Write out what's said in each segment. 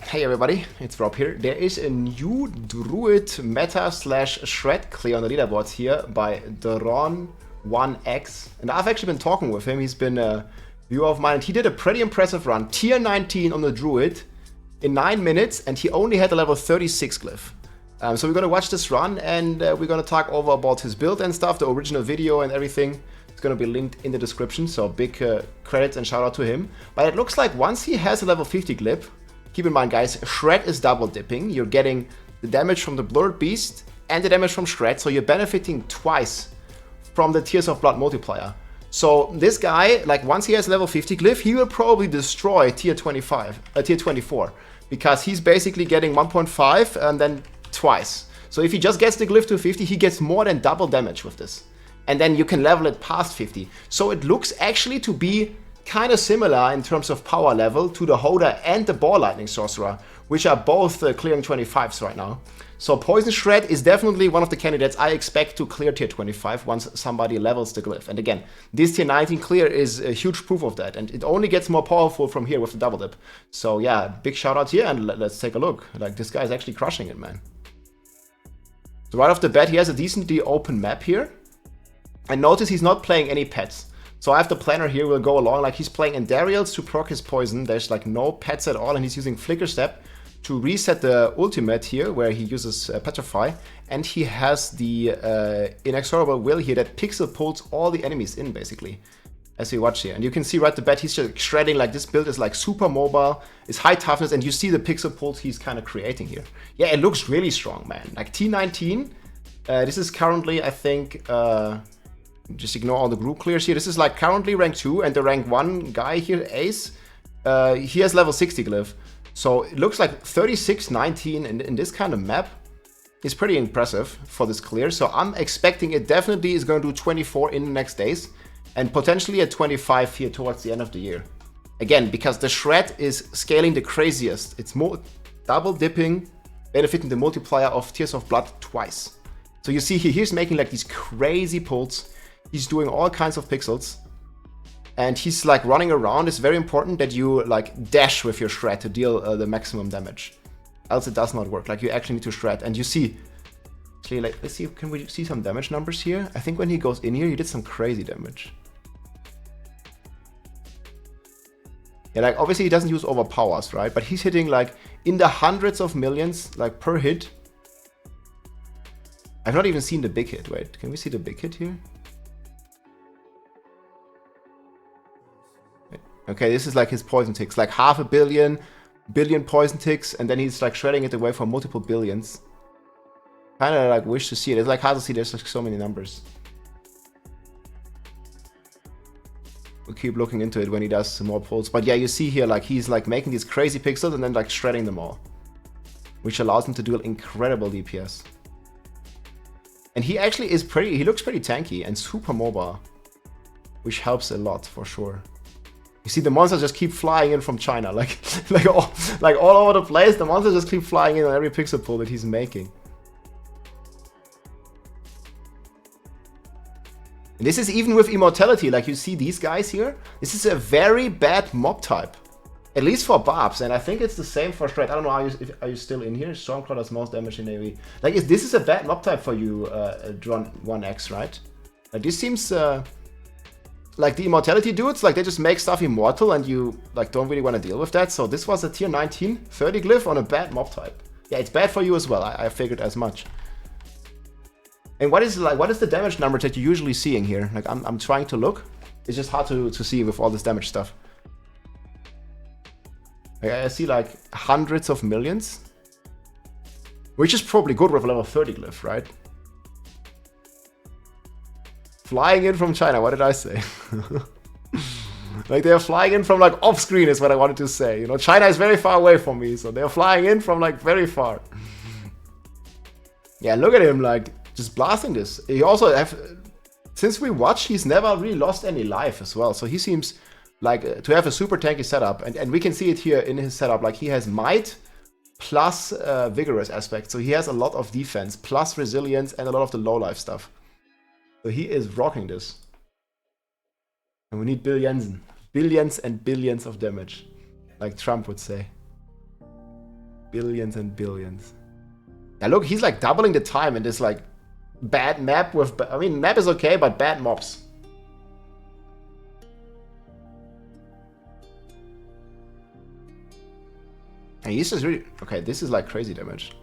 Hey everybody, it's Rob here. There is a new Druid meta / Shred Clear on the leaderboards here by Daron1x. And I've actually been talking with him. He's been a viewer of mine and he did a pretty impressive run. Tier 19 on the Druid in 9 minutes and he only had a level 36 glyph. So we're gonna watch this run and we're gonna talk over about his build and stuff, the original video and everything. It's gonna be linked in the description, so big credits and shout out to him. But it looks like once he has a level 50 glyph, keep in mind guys, Shred is double dipping. You're getting the damage from the Blurred Beast and the damage from Shred, so you're benefiting twice from the Tears of Blood multiplier. So this guy, like once he has level 50 glyph, he will probably destroy tier 24, because he's basically getting 1.5 and then twice. So if he just gets the glyph to 50, he gets more than double damage with this. And then you can level it past 50. So it looks actually to be kind of similar in terms of power level to the Holder and the Ball Lightning Sorcerer, which are both clearing 25s right now. So Poison Shred is definitely one of the candidates I expect to clear tier 25 once somebody levels the glyph. And again, this tier 19 clear is a huge proof of that, and it only gets more powerful from here with the double dip. So yeah, big shout out here, and let's take a look. Like, this guy is actually crushing it, man. So right off the bat, he has a decently open map here. And notice he's not playing any pets. So I have the planner here, will go along, like he's playing Endarials to proc his poison. There's like no pets at all, and he's using Flicker Step to reset the ultimate here, where he uses Petrify. And he has the Inexorable Will here that pixel pulls all the enemies in, basically, as we watch here. And you can see right at the bat, he's just shredding, like this build is like super mobile, is high toughness, and you see the pixel pulls he's kind of creating here. Yeah, it looks really strong, man. Like T19, this is currently, I think, just ignore all the group clears here. This is like currently rank 2, and the rank 1 guy here, Ace, he has level 60 glyph. So it looks like 36, 19 in this kind of map is pretty impressive for this clear. So I'm expecting it definitely is going to do 24 in the next days, and potentially at 25 here towards the end of the year. Again, because the Shred is scaling the craziest. It's more double dipping, benefiting the multiplier of Tears of Blood twice. So you see he's making like these crazy pulls. He's doing all kinds of pixels, and he's like running around. It's very important that you like dash with your Shred to deal the maximum damage, else it does not work. Like, you actually need to shred. And you see, actually, like, let's see, can we see some damage numbers here? I think when he goes in here, he did some crazy damage. Yeah, like obviously he doesn't use overpowers, right? But he's hitting like in the hundreds of millions, like per hit. I've not even seen the big hit. Wait, can we see the big hit here? Okay, this is like his poison ticks, like 500 billion poison ticks, and then he's like shredding it away for multiple billions. Kinda like wish to see it. It's like hard to see, there's like so many numbers. We'll keep looking into it when he does some more pulls. But yeah, you see here, like he's like making these crazy pixels and then like shredding them all, which allows him to do incredible DPS. And he actually is he looks pretty tanky and super mobile, which helps a lot for sure. You see the monsters just keep flying in from China, like all over the place. The monsters just keep flying in on every pixel pull that he's making. And this is even with immortality. Like, you see these guys here. This is a very bad mob type, at least for Barbs, and I think it's the same for Shred. I don't know. Are you still in here? Stormclaw does most damage in AoE. Like, this is a bad mob type for you, Daron1x, right? Like, this seems. Like the immortality dudes, like they just make stuff immortal and you like don't really want to deal with that. So this was a tier 19 30 glyph on a bad mob type. Yeah, it's bad for you as well. I figured as much. And what is the damage number that you're usually seeing here? Like I'm trying to look. It's just hard to see with all this damage stuff. Like, I see like hundreds of millions, which is probably good with a level 30 glyph, right? Flying in from China, what did I say? Like, they're flying in from like off screen is what I wanted to say. You know, China is very far away from me, so they're flying in from like very far. Yeah, look at him, like just blasting this. He also since we watched, he's never really lost any life as well. So he seems like to have a super tanky setup, and we can see it here in his setup. Like, he has might plus vigorous aspect, so he has a lot of defense plus resilience and a lot of the low life stuff. So he is rocking this. And we need billions and billions of damage, like Trump would say. Billions and billions. Now look, he's like doubling the time in this like bad map with... I mean, map is okay, but bad mobs. And he's just really... Okay, this is like crazy damage.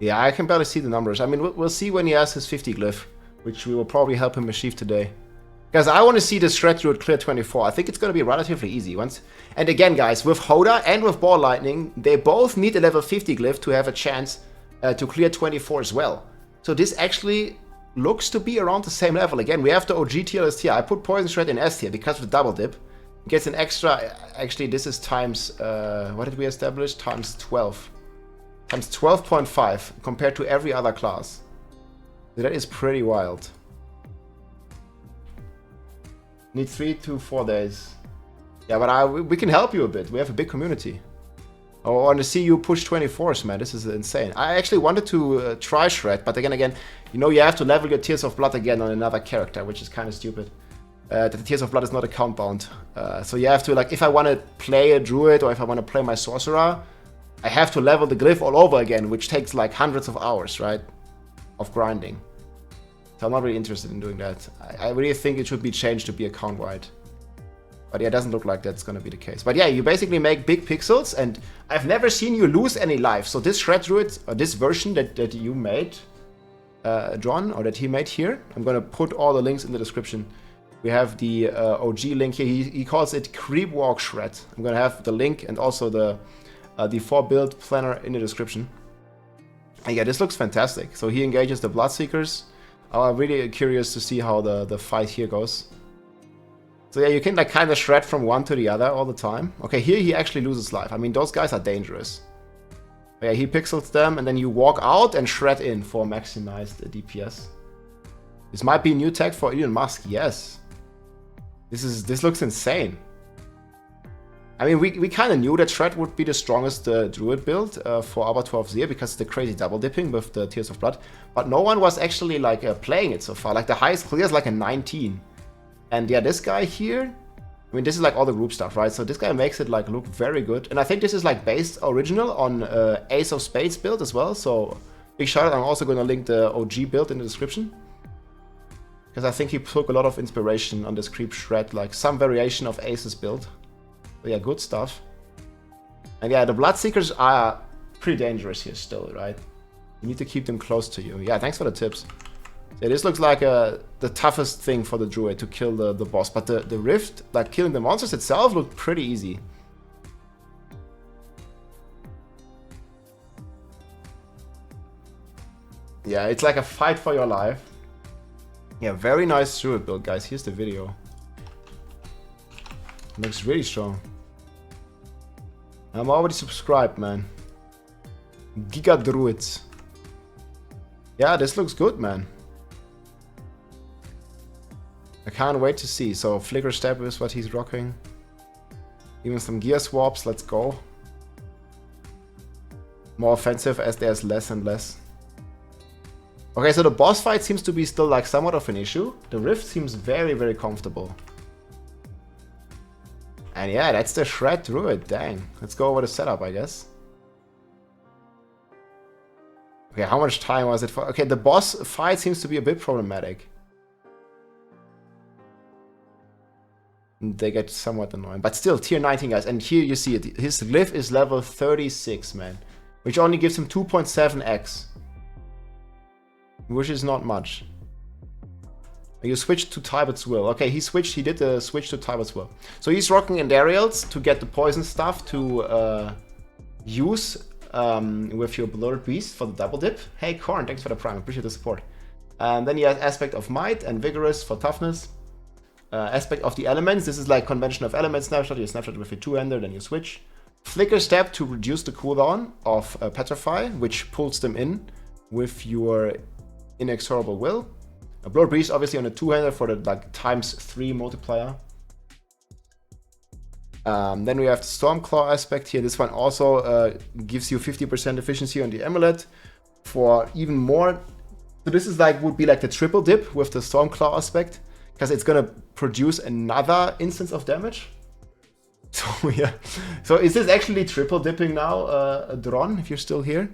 Yeah, I can barely see the numbers. I mean, we'll see when he has his 50 glyph, which we will probably help him achieve today. Guys, I want to see the Shred Druid clear 24. I think it's going to be relatively easy once. And again, guys, with Hoda and with Ball Lightning, they both need a level 50 glyph to have a chance to clear 24 as well. So this actually looks to be around the same level. Again, we have the OG tier list here. I put Poison Shred in S tier because of the double dip. It gets an extra... Actually, this is times... what did we establish? Times 12. Times 12.5 compared to every other class. So that is pretty wild. Need 3 to 4 days. Yeah, but we can help you a bit. We have a big community. I want to see you push 24s, man. This is insane. I actually wanted to try Shred, but again, you know, you have to level your Tears of Blood again on another character, which is kind of stupid. The Tears of Blood is not account bound. So you have to, like, if I want to play a Druid or if I want to play my Sorcerer, I have to level the glyph all over again, which takes like hundreds of hours, right? Of grinding. So I'm not really interested in doing that. I really think it should be changed to be account-wide. But yeah, it doesn't look like that's gonna be the case. But yeah, you basically make big pixels, and I've never seen you lose any life. So this Shred Druid, or this version that you made, John, or that he made here, I'm gonna put all the links in the description. We have the OG link here. He calls it Creep Walk Shred. I'm gonna have the link and also the 4-build planner in the description. And yeah, this looks fantastic. So he engages the Bloodseekers. I'm really curious to see how the fight here goes. So yeah, you can like kind of shred from one to the other all the time. Okay, here he actually loses life. I mean, those guys are dangerous. But yeah, he pixels them and then you walk out and shred in for maximized DPS. This might be a new tech for Elon Musk. Yes. This looks insane. I mean, we kind of knew that Shred would be the strongest Druid build for Arbor 12 because of the crazy double dipping with the Tears of Blood. But no one was actually like playing it so far. Like the highest clear is like a 19. And yeah, this guy here, I mean, this is like all the group stuff, right? So this guy makes it like look very good. And I think this is like based original on Ace of Spades build as well. So big shout out. I'm also going to link the OG build in the description. Because I think he took a lot of inspiration on this Creep Shred, like some variation of Ace's build. But yeah, good stuff. And yeah, the Bloodseekers are pretty dangerous here still, right? You need to keep them close to you. Yeah, thanks for the tips. Yeah, this looks like the toughest thing for the Druid to kill the boss. But the Rift, like killing the monsters itself, looked pretty easy. Yeah, it's like a fight for your life. Yeah, very nice Druid build, guys. Here's the video. Looks really strong. I'm already subscribed, man. Giga Druids. Yeah, this looks good, man. I can't wait to see. So Flicker Step is what he's rocking. Even some gear swaps, let's go. More offensive as there's less and less. Okay, so the boss fight seems to be still like somewhat of an issue. The Rift seems very, very comfortable. And yeah, that's the Shred Druid, dang. Let's go over the setup, I guess. Okay, how much time was it for? Okay, the boss fight seems to be a bit problematic. They get somewhat annoying. But still, tier 19, guys. And here you see it. His glyph is level 36, man. Which only gives him 2.7x. Which is not much. You switched to Tybot's Will. Okay, he did the switch to Tybot's Will. So he's rocking Endarials to get the poison stuff to use with your Bloated Beast for the double dip. Hey, Korn, thanks for the prime. Appreciate the support. And then he has Aspect of Might and Vigorous for toughness. Aspect of the Elements. This is like convention of Element snapshot. You snapshot with your two-hander, then you switch. Flicker Step to reduce the cooldown of Petrify, which pulls them in with your Inexorable Will. A Bloated Beast obviously on a two-hander for the like ×3 multiplier. Then we have the Stormclaw aspect here. This one also gives you 50% efficiency on the amulet for even more So this is like, would be like the triple dip with the Stormclaw aspect, because it's gonna produce another instance of damage. So yeah, so is this actually triple dipping now, Dron, if you're still here?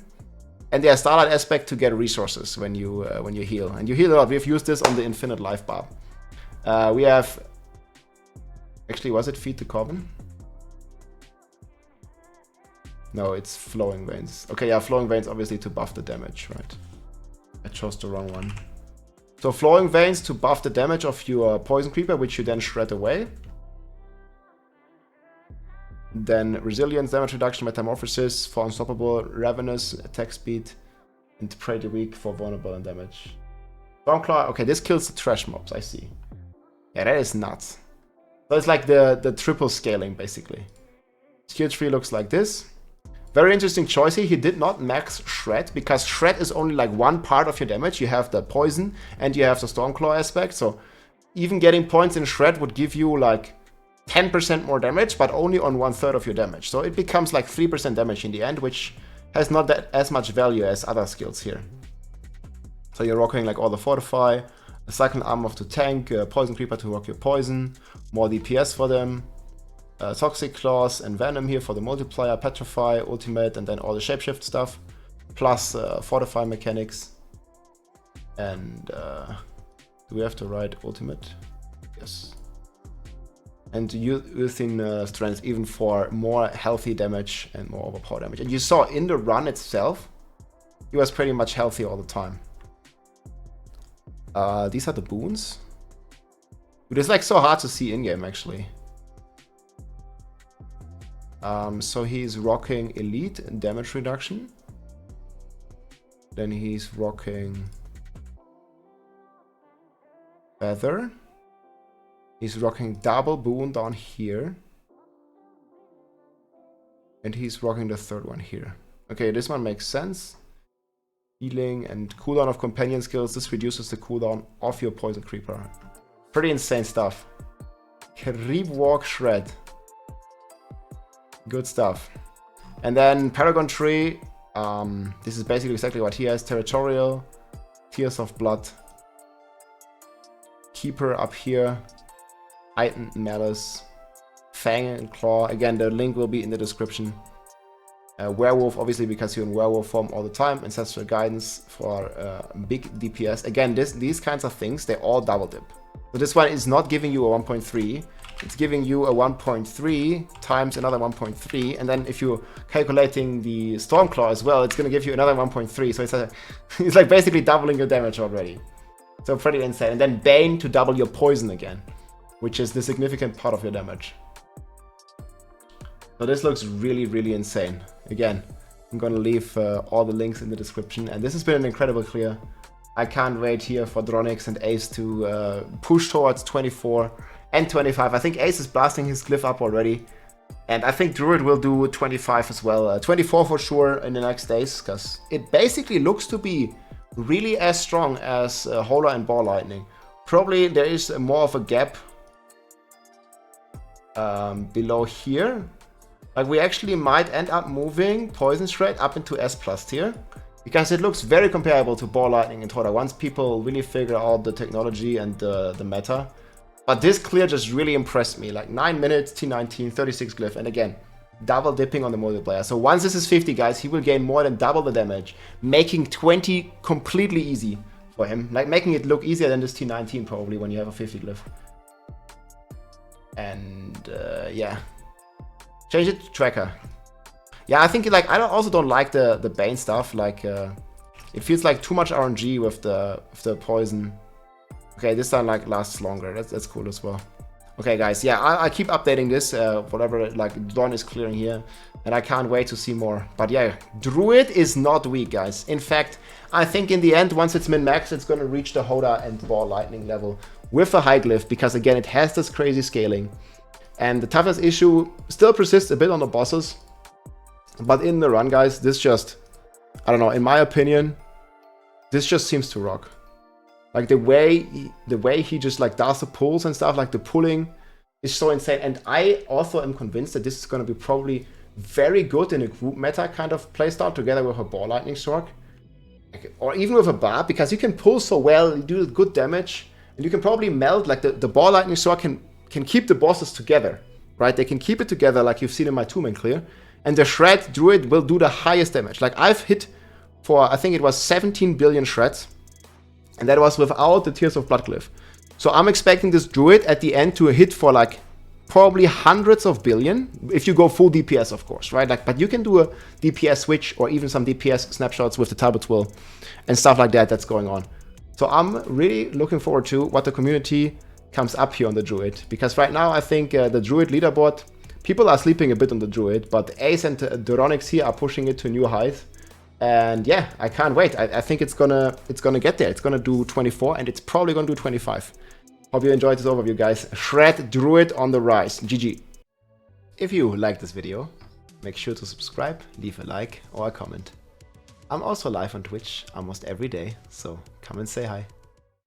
And yeah, Starlight aspect to get resources when you heal, and you heal a lot. We've used this on the infinite life bar. We have, actually, was it Feed the Coven? No, it's Flowing Veins. Okay, yeah, Flowing Veins obviously to buff the damage, right? I chose the wrong one. So Flowing Veins to buff the damage of your Poison Creeper, which you then shred away. Then Resilience, Damage Reduction, Metamorphosis for Unstoppable, Ravenous, Attack Speed, and Pretty Weak for Vulnerable and Damage. Stormclaw, okay, this kills the trash mobs, I see. Yeah, that is nuts. So it's like the triple scaling, basically. Skill tree looks like this. Very interesting choice here. He did not max Shred, because Shred is only like one part of your damage. You have the Poison, and you have the Stormclaw aspect, so even getting points in Shred would give you like 10% more damage, but only on 1/3 of your damage. So it becomes like 3% damage in the end, which has not that as much value as other skills here. So you're rocking like all the Fortify, a Cyclone Armor to tank, Poison Creeper to rock your poison, more DPS for them, Toxic Claws and Venom here for the multiplier, Petrify, Ultimate, and then all the Shapeshift stuff, plus Fortify mechanics. And do we have to write Ultimate? Yes. And using Strength even for more healthy damage and more overpower damage. And you saw in the run itself, he was pretty much healthy all the time. These are the boons. It is like so hard to see in-game actually. So he's rocking Elite and damage reduction. Then he's rocking Feather. He's rocking double boon down here. And he's rocking the third one here. Okay, this one makes sense. Healing and cooldown of companion skills. This reduces the cooldown of your Poison Creeper. Pretty insane stuff. Creep Walk Shred. Good stuff. And then Paragon Tree. This is basically exactly what he has. Territorial. Tears of Blood. Keeper up here. Heightened Malice. Fang and Claw. Again, the link will be in the description. Werewolf, obviously, because you're in werewolf form all the time. Ancestral Guidance for big DPS. Again, these kinds of things, they all double dip. So this one is not giving you a 1.3. It's giving you a 1.3 times another 1.3. And then if you're calculating the Stormclaw as well, it's going to give you another 1.3. So it's like basically doubling your damage already. So pretty insane. And then Bane to double your poison again, which is the significant part of your damage. So this looks really, really insane. Again, I'm going to leave all the links in the description. And this has been an incredible clear. I can't wait here for Dronix and Ace to push towards 24 and 25. I think Ace is blasting his glyph up already. And I think Druid will do 25 as well. 24 for sure in the next days, because it basically looks to be really as strong as Hola and Ball Lightning. Probably there is more of a gap below here. Like we actually might end up moving Poison Shred up into S+ tier, because it looks very comparable to Ball Lightning and Toda once people really figure out the technology and the meta. But this clear just really impressed me. Like 9 minutes, T19, 36 glyph, and again, double dipping on the multiplayer. So once this is 50, guys, he will gain more than double the damage, making 20 completely easy for him. Like making it look easier than this T19 probably when you have a 50 glyph. And yeah. Change it to tracker. Yeah, I think like I also don't like the Bane stuff. Like it feels like too much RNG with the poison. Okay, this time like lasts longer. That's cool as well. Okay, guys. Yeah, I keep updating this. Whatever like Dawn is clearing here, and I can't wait to see more. But yeah, Druid is not weak, guys. In fact, I think in the end, once it's min-max, it's gonna reach the Hoda and Ball Lightning level with a high glyph, because again, it has this crazy scaling. And the toughness issue still persists a bit on the bosses. But in the run, guys, this just, I don't know, in my opinion, this just seems to rock. Like the way he just like does the pulls and stuff, like the pulling is so insane. And I also am convinced that this is going to be probably very good in a group meta kind of playstyle together with a Ball Lightning Stork. or even with a barb, because you can pull so well, you do good damage, and you can probably melt, like the ball lightning sword can keep the bosses together, right? They can keep it together like you've seen in my 2-man clear, and the Shred Druid will do the highest damage. Like I've hit for, I think it was 17 billion shreds, and that was without the Tears of Blood glyph. So I'm expecting this Druid at the end to hit for like probably hundreds of billion, if you go full DPS, of course, right? Like, but you can do a DPS switch or even some DPS snapshots with the Talbot's Will and stuff like that that's going on. So I'm really looking forward to what the community comes up here on the Druid, because right now I think the Druid leaderboard, people are sleeping a bit on the Druid, but Ace and Duronics here are pushing it to new heights. And yeah, I can't wait. I think it's gonna get there. It's gonna do 24, and it's probably gonna do 25. Hope you enjoyed this overview, guys. Shred Druid on the rise. GG. If you liked this video, make sure to subscribe, leave a like or a comment. I'm also live on Twitch almost every day, so come and say hi.